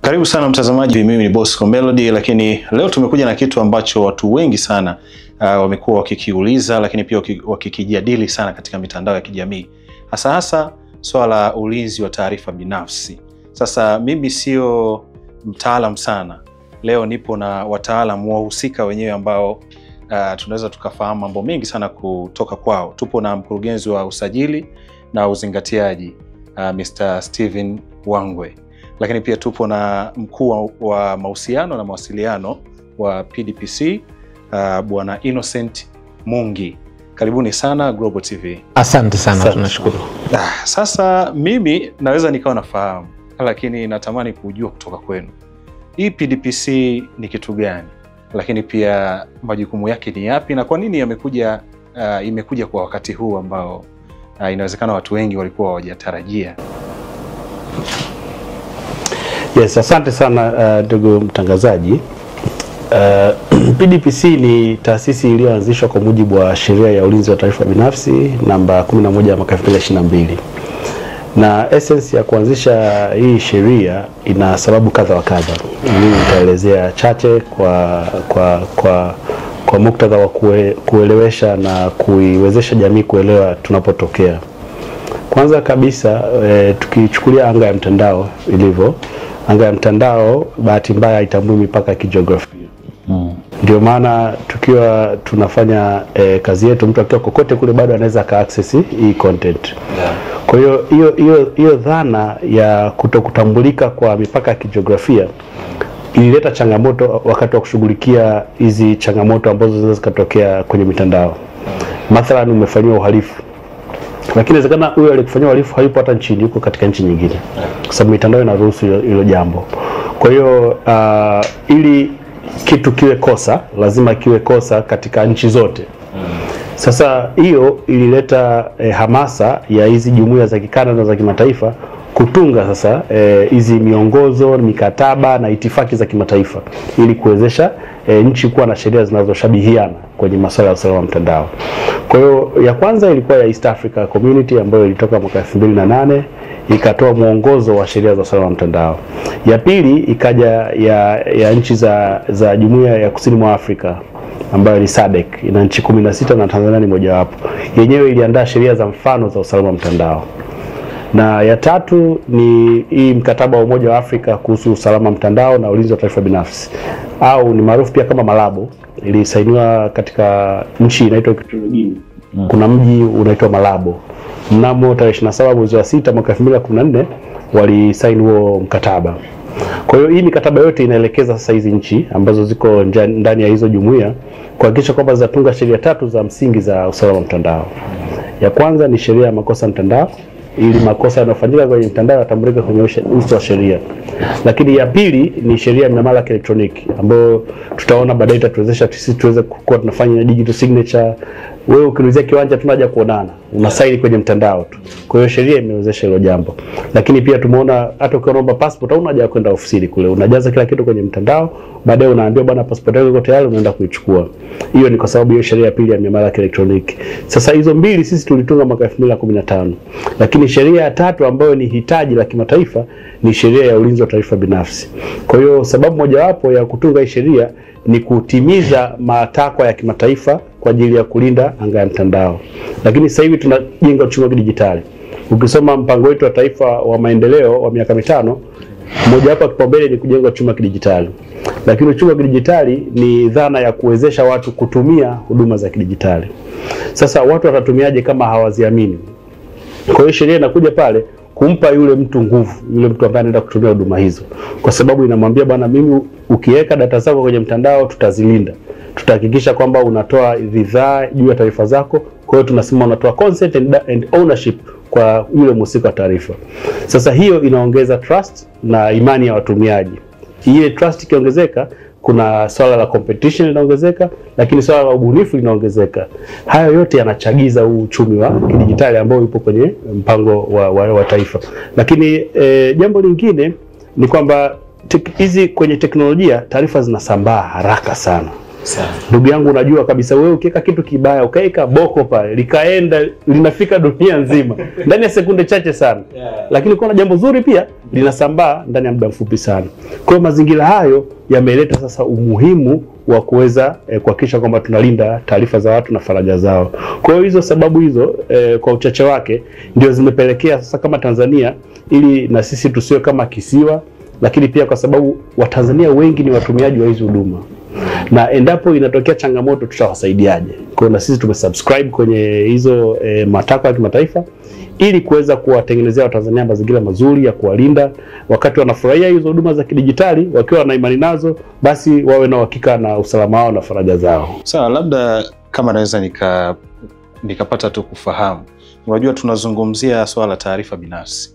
Karibu sana mtazamaji, mimi ni Bosco Melody, lakini leo tumekuja na kitu ambacho watu wengi sana wamekuwa wakikiuliza, lakini pia wakikijadili sana katika mitandao ya kijamii. Hasa swala la ulinzi wa taarifa binafsi. Sasa mimi sio mtaalam sana. Leo nipo na wataalamu wahusika wenyewe ambao tunaweza tukafahamu mambo mengi sana kutoka kwao. Tupo na mkurugenzi wa usajili na uzingatiaji Mr. Steven Wangwe. Lakini pia tupo na mkuu wa mahusiano na mawasiliano wa PDPC Bwana Innocent Mungi. Karibuni sana Global TV. Asante sana, tunashukuru. Sasa mimi naweza nikawa nafahamu, lakini natamani kujua kutoka kwenu. Hii PDPC ni kitu gani? Lakini pia majukumu yake ni yapi na kwa nini imekuja kwa wakati huu ambao inawezekana watu wengi walikuwa hawajatarajia? Yes, asante sana ndugu mtangazaji. PDPC ni taasisi iliyoanzishwa kwa mujibu wa sheria ya ulinzi wa taarifa binafsi namba 11 ya mwaka 2022. Na essence ya kuanzisha hii sheria ina sababu kadha wa kadha. Mimi nitaelezea chache kwa muktadha wa kuelewesha na kuiwezesha jamii kuelewa tunapotokea. Kwanza kabisa tukichukulia anga ya mtandao ilivyo, anga ya mtandao bahati mbaya haitambui mipaka ya kijiografia. Ndio maana tukiwa tunafanya kazi yetu, mtu akiwa kokote kule bado anaweza ka-access hii content. Kwa hiyo hiyo dhana ya kutokutambulika kwa mipaka ya kijiografia ilileta changamoto wakati wa kushughulikia hizi changamoto ambazo zinaweza zikatokea kwenye mitandao. Mathalan, umefanywa uhalifu, lakini inawezekana huyo aliyekufanyia uhalifu hayupo hata nchini, yuko katika nchi nyingine, kwa sababu mitandao inaruhusu hilo jambo. Kwa hiyo ili kitu kiwe kosa, lazima kiwe kosa katika nchi zote. Sasa hiyo ilileta hamasa ya hizi jumuiya za kikanda na za kimataifa kutunga sasa hizi miongozo, mikataba na itifaki za kimataifa ili kuwezesha nchi kuwa na sheria zinazoshabihiana kwenye masuala ya usalama wa mtandao. Kwa hiyo ya kwanza ilikuwa ya East Africa Community ambayo ilitoka mwaka 2008, ikatoa mwongozo wa sheria za usalama wa mtandao. Ya pili ikaja ya nchi za Jumuiya ya Kusini mwa Afrika ambayo ni SADC, ina nchi 16 na Tanzania ni mojawapo. Yenyewe iliandaa sheria za mfano za usalama wa mtandao. Na ya tatu ni hii mkataba wa Umoja wa Afrika kuhusu usalama mtandao na ulinzi wa taarifa binafsi, au ni maarufu pia kama Malabo. Ilisainiwa katika nchi inaitwa Equatorial Guinea. Kuna mji unaitwa Malabo. Mnamo tarehe 27 mwezi wa 6 mwaka 2014 walisaini huo mkataba. Kwa hiyo hii mikataba yote inaelekeza sasa hizi nchi ambazo ziko ndani ya hizo jumuiya kuhakikisha kwamba zinatunga sheria tatu za msingi za usalama mtandao. Ya kwanza ni sheria ya makosa mtandao, ili makosa yanayofanyika kwenye mtandao yatambulike kwenye uso wa sheria. Lakini ya pili ni sheria ya miamala elektroniki ambayo tutaona baadaye itatuwezesha sisi tuweze kuwa tunafanya digital signature. Wewe ukiulizia kiwanja tunaja kuonana, unasaini kwenye mtandao tu. Kwa hiyo sheria imewezesha hilo jambo. Lakini pia tumeona hata ukiomba passport au unaja kwenda ofisini kule, unajaza kila kitu kwenye mtandao, baadaye unaambiwa bwana passport yako iko tayari, unaenda kuichukua. Hiyo ni kwa sababu hiyo sheria ya pili ya miamala elektroniki. Sasa hizo mbili sisi tulitunga mwaka 2015. Lakini sheria ya tatu ambayo ni hitaji la kimataifa ni sheria ya ulinzi wa taarifa binafsi. Kwa hiyo sababu mojawapo ya kutunga hii sheria ni kutimiza matakwa ya kimataifa kwa ajili ya kulinda anga ya mtandao. Lakini sasa hivi tunajenga uchumi wa kidijitali. Ukisoma mpango wetu wa taifa wa maendeleo wa miaka 5, moja wapo kipaumbele ni kujenga uchumi wa kidijitali. Lakini uchumi wa kidijitali ni dhana ya kuwezesha watu kutumia huduma za kidijitali. Sasa watu watatumiaje kama hawaziamini? Kwa hiyo sheria inakuja pale kumpa yule mtu nguvu, yule mtu ambaye anaenda kutumia huduma hizo. Kwa sababu inamwambia bwana, mimi ukiweka data zako kwenye mtandao tutazilinda. Tutahakikisha kwamba unatoa ridhaa juu ya taarifa zako. Kwa hiyo tunasema unatoa consent and ownership kwa yule mhusika wa taarifa. Sasa hiyo inaongeza trust na imani ya watumiaji. Ile trust ikiongezeka, kuna swala la competition linaongezeka, lakini swala la ubunifu linaongezeka. Hayo yote yanachagiza uchumi wa kidijitali ambao upo kwenye mpango wa taifa. Lakini jambo lingine ni kwamba hizi kwenye teknolojia taarifa zinasambaa haraka sana. Ndugu yangu, unajua kabisa wewe ukiweka kitu kibaya, ukaeka boko pale, likaenda linafika dunia nzima ndani ya sekunde chache sana. Lakini kuna jambo zuri pia linasambaa ndani ya muda mfupi sana. Kwa hiyo mazingira hayo yameleta sasa umuhimu wa kuweza kuhakikisha kwamba tunalinda taarifa za watu na faraja zao. Kwa hiyo hizo sababu hizo kwa uchache wake ndio zimepelekea sasa kama Tanzania, ili na sisi tusiwe kama kisiwa, lakini pia kwa sababu Watanzania wengi ni watumiaji wa hizo huduma. Na endapo inatokea changamoto tutawasaidiaje? Kwa hiyo na sisi tumesubscribe kwenye hizo matakwa ya kimataifa ili kuweza kuwatengenezea Watanzania mazingira mazuri ya kuwalinda wakati wanafurahia hizo huduma za kidijitali, wakiwa na imani nazo, basi wawe na uhakika na usalama wao na faraja zao. Sawa, labda kama naweza nikapata tu kufahamu. Unajua tunazungumzia swala la taarifa binafsi.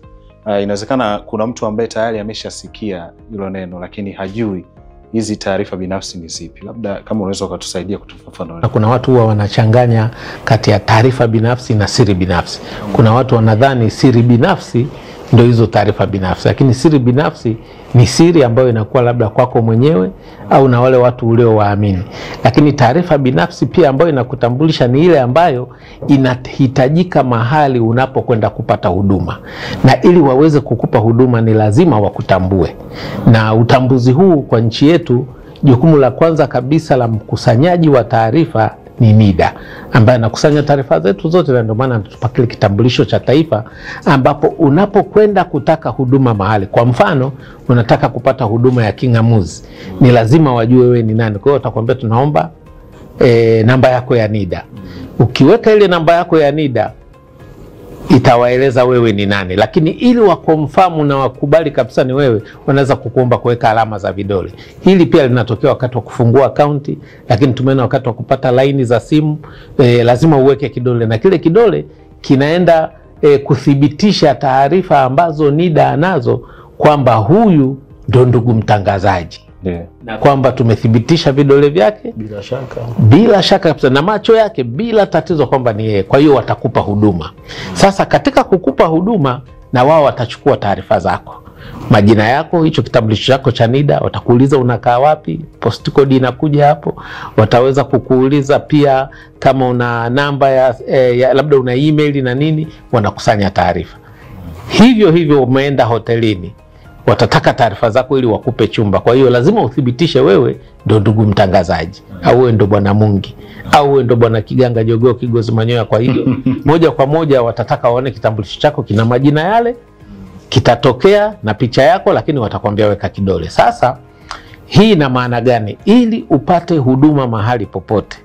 Inawezekana kuna mtu ambaye tayari ameshasikia hilo neno lakini hajui hizi taarifa binafsi ni zipi. Labda kama unaweza ukatusaidia kutufafanulia. Kuna watu huwa wanachanganya kati ya taarifa binafsi na siri binafsi. Kuna watu wanadhani siri binafsi ndio hizo taarifa binafsi, lakini siri binafsi ni siri ambayo inakuwa labda kwako mwenyewe au na wale watu uliowaamini. Lakini taarifa binafsi pia ambayo inakutambulisha ni ile ambayo inahitajika mahali unapokwenda kupata huduma, na ili waweze kukupa huduma ni lazima wakutambue. Na utambuzi huu kwa nchi yetu, jukumu la kwanza kabisa la mkusanyaji wa taarifa ni NIDA, ambaye anakusanya taarifa zetu zote, na ndio maana anatupa kile kitambulisho cha taifa, ambapo unapokwenda kutaka huduma mahali, kwa mfano unataka kupata huduma ya king'amuzi, ni lazima wajue wewe ni nani. Kwa hiyo watakwambia tunaomba namba yako ya NIDA. Ukiweka ile namba yako ya NIDA itawaeleza wewe ni nani, lakini ili wakonfamu na wakubali kabisa ni wewe, wanaweza kukuomba kuweka alama za vidole. Hili pia linatokea wakati wa kufungua akaunti, lakini tumeona wakati wa kupata laini za simu lazima uweke kidole, na kile kidole kinaenda kuthibitisha taarifa ambazo NIDA anazo kwamba huyu ndo ndugu mtangazaji. Na kwamba tumethibitisha vidole vyake bila shaka kabisa, na macho yake bila tatizo kwamba ni yeye. Kwa hiyo watakupa huduma. Sasa katika kukupa huduma, na wao watachukua taarifa zako, majina yako, hicho kitambulisho chako cha NIDA, watakuuliza unakaa wapi, post code inakuja hapo. Wataweza kukuuliza pia kama una namba ya labda una email na nini, wanakusanya taarifa. Hivyo umeenda hotelini, watataka taarifa zako ili wakupe chumba. Kwa hiyo lazima uthibitishe wewe ndo ndugu mtangazaji, au wewe ndo bwana Mungi, au wewe ndo bwana Kiganga Jogoo Kigozi Manyoya. Kwa hiyo moja kwa moja watataka waone kitambulisho chako kina majina yale, kitatokea na picha yako, lakini watakwambia weka kidole. Sasa hii ina maana gani? Ili upate huduma mahali popote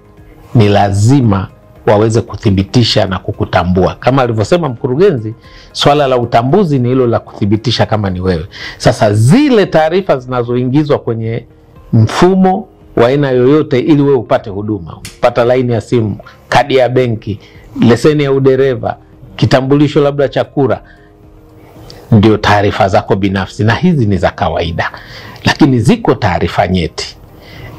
ni lazima waweze kuthibitisha na kukutambua. Kama alivyosema mkurugenzi, swala la utambuzi ni hilo la kuthibitisha kama ni wewe. Sasa zile taarifa zinazoingizwa kwenye mfumo wa aina yoyote ili wewe upate huduma, upata laini ya simu, kadi ya benki, leseni ya udereva, kitambulisho labda cha kura, ndio taarifa zako binafsi, na hizi ni za kawaida. Lakini ziko taarifa nyeti,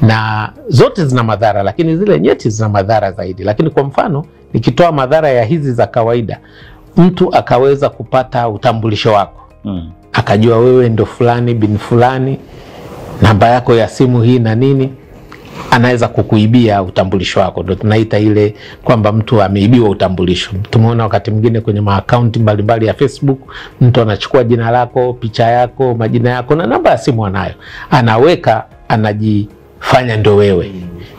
na zote zina madhara, lakini zile nyeti zina madhara zaidi. Lakini kwa mfano nikitoa madhara ya hizi za kawaida, mtu akaweza kupata utambulisho wako, akajua wewe ndo fulani bin fulani, namba yako ya simu hii na nini, anaweza kukuibia utambulisho wako. Ndio tunaita ile kwamba mtu ameibiwa utambulisho. Tumeona wakati mwingine kwenye maakaunti mbalimbali ya Facebook, mtu anachukua jina lako, picha yako, majina yako na namba ya simu anayo, anaweka, anajifanya ndo wewe.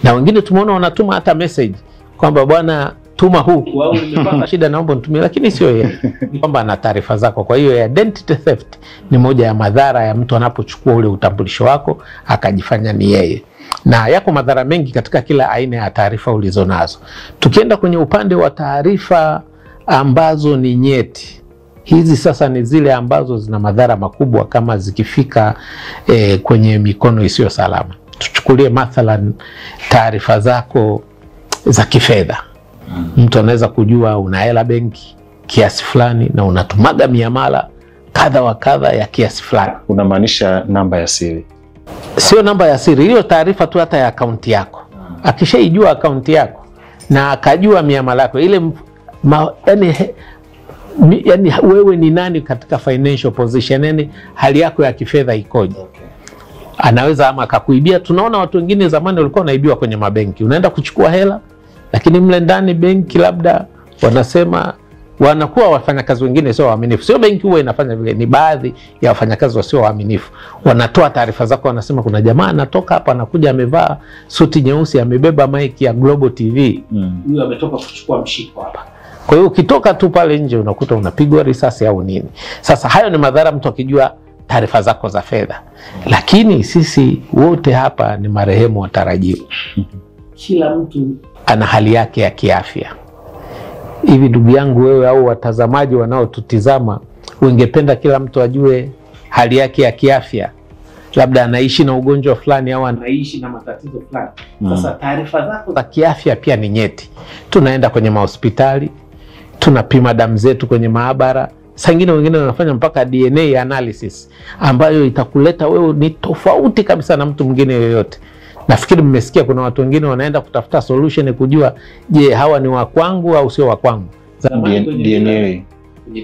Na wengine tumeona wanatuma hata message kwamba bwana tuma huku, wao nimepata shida naomba nitumie, lakini sio yeye, kwamba ana taarifa zako. Kwa hiyo identity theft ni moja ya madhara ya mtu anapochukua ule utambulisho wako akajifanya ni yeye. Na yako madhara mengi katika kila aina ya taarifa ulizonazo. Tukienda kwenye upande wa taarifa ambazo ni nyeti, hizi sasa ni zile ambazo zina madhara makubwa kama zikifika kwenye mikono isiyo salama. Tuchukulie mathalan taarifa zako za kifedha. Mtu anaweza kujua una hela benki kiasi fulani na unatumaga miamala kadha wa kadha ya kiasi fulani. Unamaanisha namba ya siri? Sio namba ya siri, hiyo taarifa tu hata ya akaunti yako. Akishaijua akaunti yako na akajua miamala yako ile yani wewe ni nani katika financial position, yani hali yako ya kifedha ikoje. anaweza ama akakuibia. Tunaona watu wengine zamani walikuwa wanaibiwa kwenye mabenki, unaenda kuchukua hela lakini mle ndani benki labda wanasema wanakuwa wafanyakazi wengine sio waaminifu. Sio benki huwa inafanya vile, ni baadhi ya wafanyakazi wasio waaminifu. Wanatoa taarifa zako, wanasema kuna jamaa anatoka hapa anakuja amevaa suti nyeusi amebeba mic ya Global TV. Huyu ametoka kuchukua mshiko hapa. Kwa hiyo ukitoka tu pale nje unakuta unapigwa risasi au nini. Sasa hayo ni madhara mtu akijua taarifa zako za fedha. Lakini sisi wote hapa ni marehemu watarajiwa. Kila mtu ana hali yake ya kiafya. Hivi ndugu yangu wewe au watazamaji wanaotutizama, ungependa kila mtu ajue hali yake ya kiafya? Labda anaishi na ugonjwa fulani au anaishi na matatizo fulani. Sasa taarifa zako za kiafya pia ni nyeti. Tunaenda kwenye mahospitali, tunapima damu zetu kwenye maabara. Sangine wengine wanafanya mpaka DNA analysis ambayo itakuleta wewe ni tofauti kabisa na mtu mwingine yoyote. Nafikiri mmesikia kuna watu wengine wanaenda kutafuta solution kujua je, hawa ni wa kwangu au sio wa kwangu.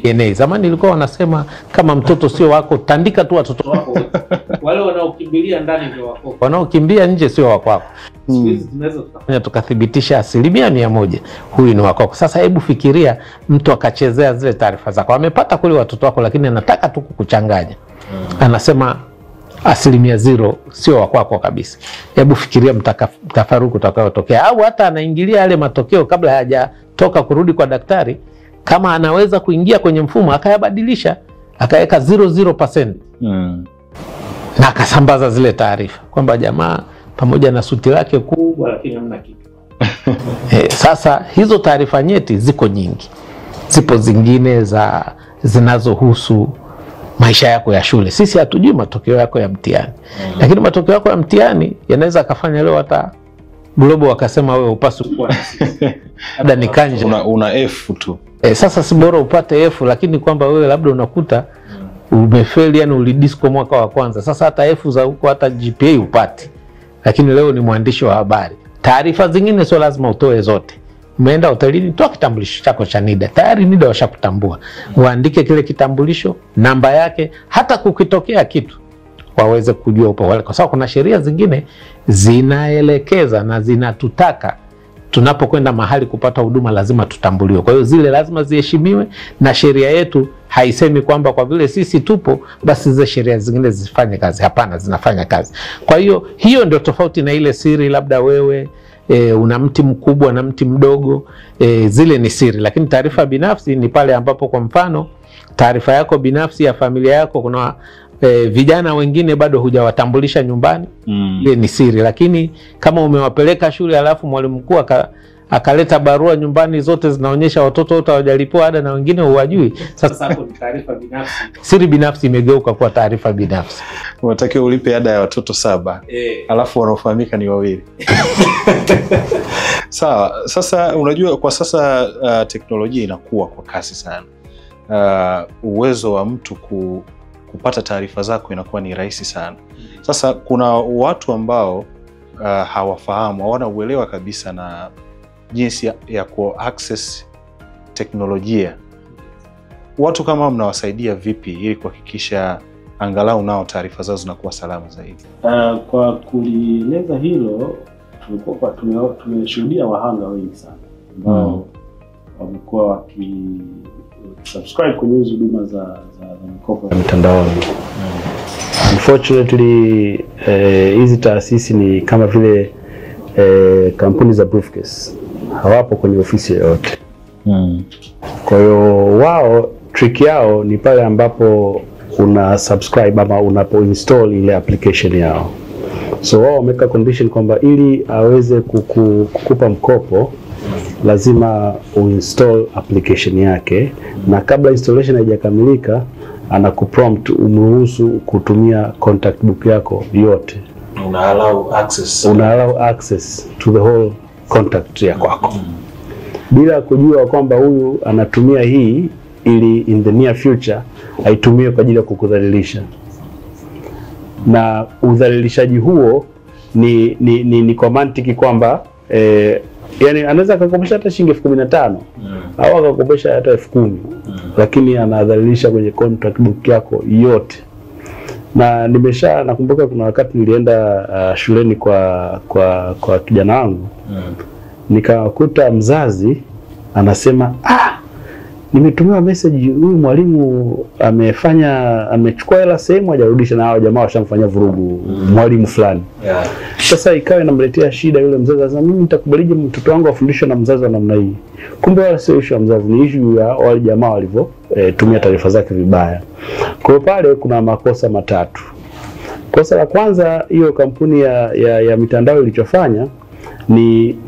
DNA. Zamani ilikuwa wanasema kama mtoto sio wako tandika tu watoto wako wote. Wale wanaokimbilia ndani ndio wako. Wanaokimbia nje sio wako wako. Sisi tunaweza tukathibitisha 100% huyu ni wako. Sasa hebu fikiria mtu akachezea zile taarifa zako. Amepata kule watoto wako lakini anataka tu kukuchanganya. Anasema 0% sio wako kabisa. Hebu fikiria mtafaruku utakayotokea, au hata anaingilia yale matokeo kabla hajatoka kurudi kwa daktari. Kama anaweza kuingia kwenye mfumo akayabadilisha akaweka 00% na akasambaza zile taarifa kwamba jamaa pamoja na suti lake kubwa lakini hamna kitu. Sasa hizo taarifa nyeti ziko nyingi. Zipo zingine zinazohusu maisha yako ya shule. Sisi hatujui matokeo yako ya mtihani. Lakini matokeo yako ya mtihani yanaweza akafanya leo hata Global wakasema wewe upaswi kuwa na sisi. Labda ni kanja. Una F tu. Sasa si bora upate F, lakini kwamba wewe labda unakuta umefeli, yani ulidisco mwaka wa kwanza. Sasa hata F za huko hata GPA upati. Lakini leo ni mwandishi wa habari. Taarifa zingine sio lazima utoe zote. Umeenda hotelini, toa kitambulisho chako cha NIDA. Tayari NIDA washakutambua. Waandike kile kitambulisho, namba yake, hata kukitokea kitu waweze kujua upo wale. Kwa sababu kuna sheria zingine zinaelekeza na zinatutaka tunapokwenda mahali kupata huduma lazima tutambuliwe. Kwa hiyo zile lazima ziheshimiwe, na sheria yetu haisemi kwamba kwa vile sisi tupo basi zile sheria zingine zifanye kazi. Hapana, zinafanya kazi. Kwa hiyo hiyo ndio tofauti na ile siri labda wewe una mti mkubwa na mti mdogo, zile ni siri. Lakini taarifa binafsi ni pale ambapo kwa mfano taarifa yako binafsi ya familia yako kuna vijana wengine bado hujawatambulisha nyumbani, ile ni siri. Lakini kama umewapeleka shule alafu mwalimu mkuu akaleta barua nyumbani zote zinaonyesha watoto wote hawajalipwa ada na wengine huwajui, sasa hapo ni taarifa binafsi. Siri binafsi imegeuka kuwa taarifa binafsi. Unatakiwa ulipe ada ya watoto 7 alafu wanaofahamika ni 2. Sawa. Sasa unajua kwa sasa teknolojia inakuwa kwa kasi sana. Uwezo wa mtu kupata taarifa zako inakuwa ni rahisi sana. Sasa kuna watu ambao hawafahamu, hawana uelewa kabisa na jinsi ya ku-access teknolojia. Watu kama mnawasaidia vipi ili kuhakikisha angalau nao taarifa zao zinakuwa salama zaidi? Kwa kulieleza hilo, tumeshuhudia wahanga wengi sana ambao wamekuwa subscribe kwenye hizo huduma za mikopo ya mitandaoni. Unfortunately, hizi taasisi ni kama vile kampuni za briefcase, hawapo kwenye ofisi yoyote. Kwa hiyo wao trick yao ni pale ambapo una subscribe ama unapo install ile application yao. So wao wameka condition kwamba ili aweze kukupa mkopo lazima uinstall application yake, na kabla installation haijakamilika anakuprompt umruhusu kutumia contact book yako yote. Una allow access to the whole contact ya kwako. Bila kujua kwamba huyu anatumia hii ili in the near future aitumie kwa ajili ya kukudhalilisha. Na udhalilishaji huo ni kwa mantiki kwamba yani anaweza akakopesha hata shilingi 15,000 au akakopesha hata 10,000, lakini anadhalilisha kwenye contract book yako yote. Na nakumbuka kuna wakati nilienda shuleni kwa kijana wangu. Nikakuta mzazi anasema, nimetumiwa message, huyu mwalimu amechukua hela sehemu hajarudisha na hao jamaa washamfanyia vurugu mwalimu fulani. Sasa ikawa inamletea shida yule mzazi. Sasa mimi nitakubalije mtoto wangu afundishwe na mzazi wa namna hii? Kumbe wala sio issue ya mzazi, ni issue ya wale jamaa walivyo tumia taarifa zake vibaya. Kwa hiyo pale kuna makosa matatu. Kosa la kwanza, hiyo kampuni ya mitandao ilichofanya ni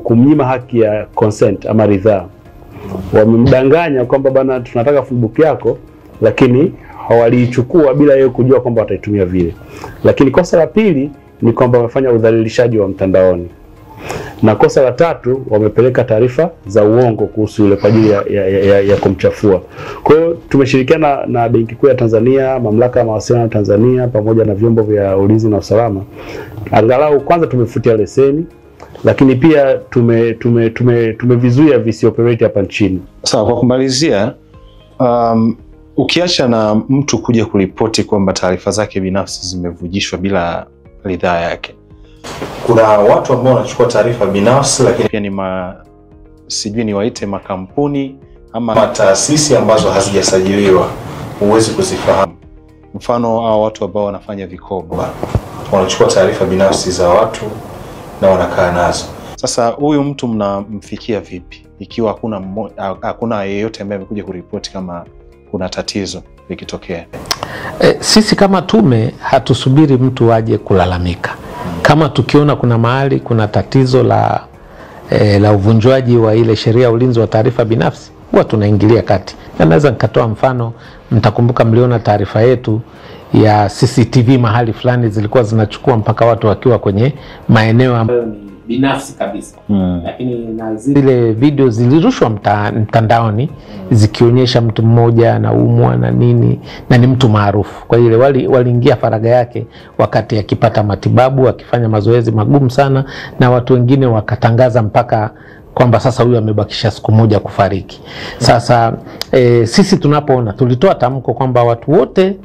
kumnyima haki ya consent ama ridhaa. Wamemdanganya kwamba bana tunataka Facebook yako, lakini hawaliichukua bila yeye kujua kwamba wataitumia vile. Lakini kosa la pili ni kwamba wamefanya udhalilishaji wa mtandaoni. Na kosa la tatu, wamepeleka taarifa za uongo kuhusu yule kwa ajili ya kumchafua. Kwa hiyo tumeshirikiana na Benki Kuu ya Tanzania, Mamlaka ya Mawasiliano ya Tanzania pamoja na vyombo vya ulinzi na usalama. Angalau kwanza tumefutia leseni, lakini pia tumevizuia visioperate hapa nchini. Sawa, kwa kumalizia, ukiacha na mtu kuja kuripoti kwamba taarifa zake binafsi zimevujishwa bila ridhaa yake, kuna watu ambao wanachukua taarifa binafsi lakini pia ni sijui ni waite makampuni ama taasisi ambazo hazijasajiliwa, huwezi kuzifahamu. Mfano hao watu ambao wanafanya vikoba wanachukua taarifa binafsi za watu na wanakaa nazo. Sasa huyu mtu mnamfikia vipi ikiwa hakuna yeyote ambaye amekuja kuripoti kama kuna tatizo likitokea? Sisi kama tume hatusubiri mtu aje kulalamika. Kama tukiona kuna mahali kuna tatizo la uvunjwaji wa ile sheria ya ulinzi wa taarifa binafsi, huwa tunaingilia kati. Naweza nikatoa mfano, mtakumbuka mliona taarifa yetu ya CCTV mahali fulani zilikuwa zinachukua mpaka watu wakiwa kwenye maeneo ambayo ni binafsi kabisa. Lakini na zile video zilirushwa mtandaoni zikionyesha mtu mmoja anaumwa na nini na ni mtu maarufu. Kwa hiyo waliingia faragha yake wakati akipata matibabu, akifanya mazoezi magumu sana, na watu wengine wakatangaza mpaka kwamba sasa huyu amebakisha siku moja kufariki. Sasa sisi tunapoona, tulitoa tamko kwamba watu wote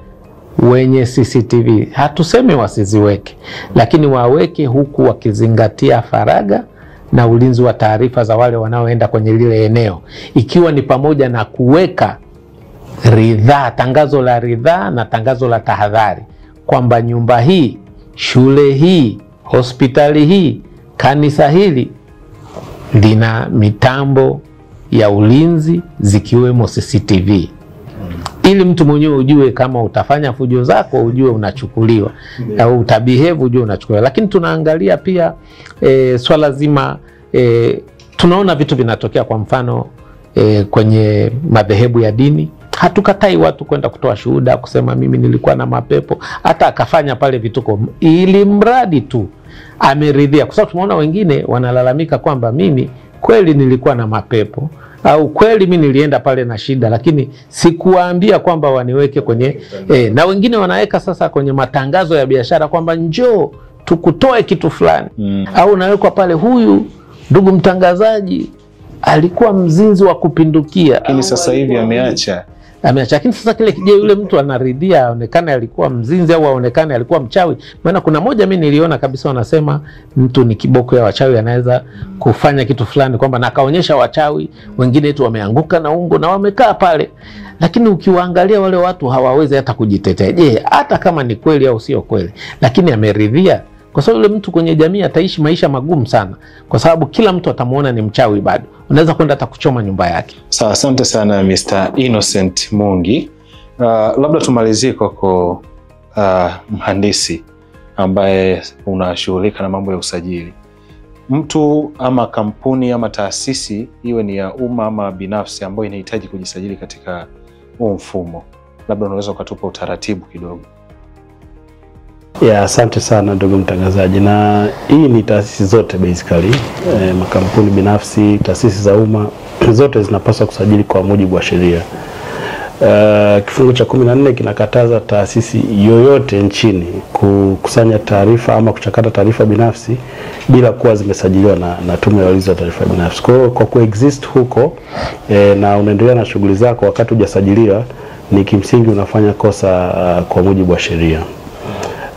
wenye CCTV hatusemi wasiziweke, lakini waweke huku wakizingatia faragha na ulinzi wa taarifa za wale wanaoenda kwenye lile eneo, ikiwa ni pamoja na kuweka ridhaa, tangazo la ridhaa na tangazo la tahadhari kwamba nyumba hii, shule hii, hospitali hii, kanisa hili lina mitambo ya ulinzi zikiwemo CCTV. Ili mtu mwenyewe ujue kama utafanya fujo zako ujue unachukuliwa, au utabehave ujue unachukuliwa. Lakini tunaangalia pia swala zima, tunaona vitu vinatokea, kwa mfano kwenye madhehebu ya dini. Hatukatai watu kwenda kutoa shuhuda kusema mimi nilikuwa na mapepo, hata akafanya pale vituko, ili mradi tu ameridhia. Kwa sababu tumeona wengine wanalalamika kwamba mimi kweli nilikuwa na mapepo, au kweli mimi nilienda pale na shida, lakini sikuwaambia kwamba waniweke kwenye na wengine wanaweka sasa kwenye matangazo ya biashara kwamba njoo tukutoe kitu fulani. Au unawekwa pale, huyu ndugu mtangazaji alikuwa mzinzi wa kupindukia, lakini sasa hivi ameacha. Lakini sasa kile kije yule mtu anaridhia aonekane alikuwa mzinzi au aonekane alikuwa mchawi. Maana kuna moja mimi niliona kabisa wanasema mtu ni kiboko ya wachawi, anaweza kufanya kitu fulani kwamba na kaonyesha wachawi wengine tu wameanguka na ungo na wamekaa pale. Lakini ukiwaangalia wale watu hawawezi hata kujitetea. Je, hata kama ni kweli au sio kweli, lakini ameridhia. Kwa sababu yule mtu kwenye jamii ataishi maisha magumu sana, kwa sababu kila mtu atamuona ni mchawi bado. Unaweza kwenda hata kuchoma nyumba yake. Sawa, asante sana Mr. Innocent Mungi. Labda tumalizie kwako, mhandisi ambaye unashughulika na mambo ya usajili. Mtu ama kampuni ama taasisi, iwe ni ya umma ama binafsi, ambayo inahitaji kujisajili katika huu mfumo, labda unaweza ukatupa utaratibu kidogo? Asante sana ndugu mtangazaji. Na hii ni taasisi zote basically, makampuni binafsi, taasisi za umma, zote zinapaswa kusajili kwa mujibu wa sheria. Kifungu cha 14 kinakataza taasisi yoyote nchini kukusanya taarifa ama kuchakata taarifa binafsi bila kuwa zimesajiliwa na Tume ya Ulinzi wa Taarifa Binafsi. Kwa kuexist huko na unaendelea na shughuli zako wakati hujasajiliwa, ni kimsingi unafanya kosa kwa mujibu wa sheria.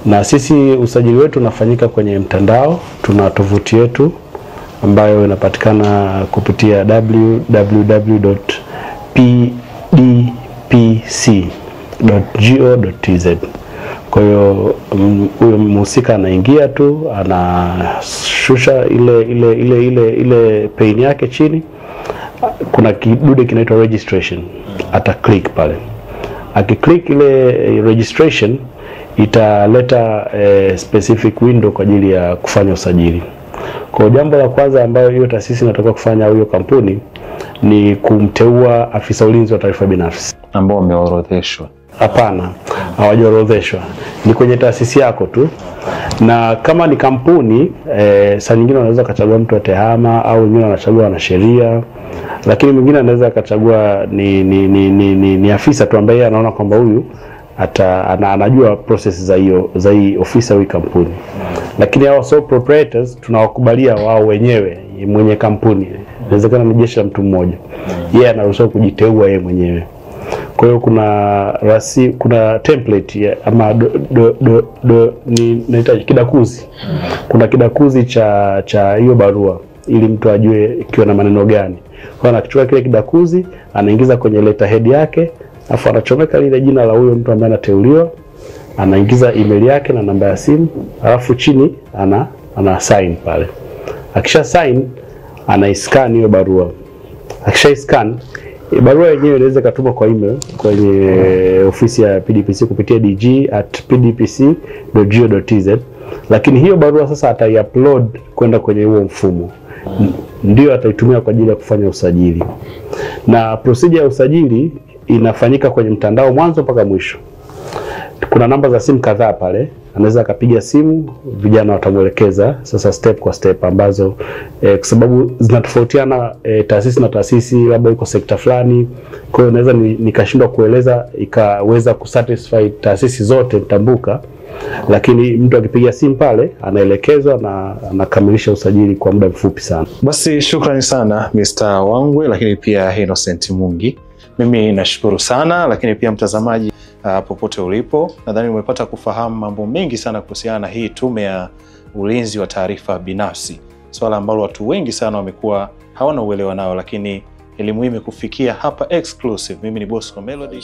Na sisi usajili wetu unafanyika kwenye mtandao. Tuna tovuti yetu ambayo inapatikana kupitia www.pdpc.go.tz. Kwa hiyo huyo mhusika anaingia tu, anashusha ile pane yake chini, kuna kidude kinaitwa registration, ata click pale. Akiclick ile registration italeta specific window kwa ajili ya kufanya usajili. Kwa jambo la kwanza ambayo hiyo taasisi inatakiwa kufanya au hiyo kampuni ni kumteua afisa ulinzi wa taarifa binafsi ambao wameorodheshwa. Hapana, hawajaorodheshwa. Ni kwenye taasisi yako tu. Na kama ni kampuni, saa nyingine wanaweza kachagua mtu wa tehama au wengine wanachagua wanasheria. Lakini mwingine anaweza akachagua ni afisa tu ambaye anaona kwamba huyu anajua process za hiyo ofisa au kampuni. Lakini hao sole proprietors tunawakubalia wao wenyewe, mwenye kampuni. Inawezekana ni jeshi la mtu mmoja. Yeye anaruhusiwa kujiteua yeye mwenyewe. Kwa hiyo kuna template ama nahitaji kidakuzi. Kuna kidakuzi cha hiyo barua ili mtu ajue ikiwa na maneno gani. Kwa anakichukua kile kidakuzi, anaingiza kwenye letterhead yake, afu anachomeka lile jina la huyo mtu ambaye anateuliwa, anaingiza email yake na namba ya simu, alafu chini ana sign pale. Akisha sign, ana-scan hiyo barua. Akisha scan, barua yenyewe inaweza kutumwa kwa email kwenye ofisi ya PDPC kupitia dg@pdpc.go.tz. Lakini hiyo barua sasa atai-upload kwenda kwenye huo mfumo. Ndio ataitumia kwa ajili ya kufanya usajili. Na procedure ya usajili inafanyika kwenye mtandao mwanzo mpaka mwisho. Kuna namba za simu kadhaa pale, anaweza akapiga simu, vijana watamuelekeza sasa step kwa step ambazo kwa sababu zinatofautiana taasisi na taasisi, labda iko sekta fulani. Kwa hiyo naweza nikashindwa kueleza ikaweza kusatisfy taasisi zote mtambuka. Lakini mtu akipiga simu pale anaelekezwa na anakamilisha usajili kwa muda mfupi sana. Basi shukrani sana Mr. Wangwe, lakini pia Innocent Mungi. Mimi nashukuru sana, lakini pia mtazamaji popote ulipo, nadhani umepata kufahamu mambo mengi sana kuhusiana na hii tume ya ulinzi wa taarifa binafsi. Swala ambalo watu wengi sana wamekuwa hawana uelewa nao, lakini elimu hii imekufikia hapa exclusive. Mimi ni Bosco Melody.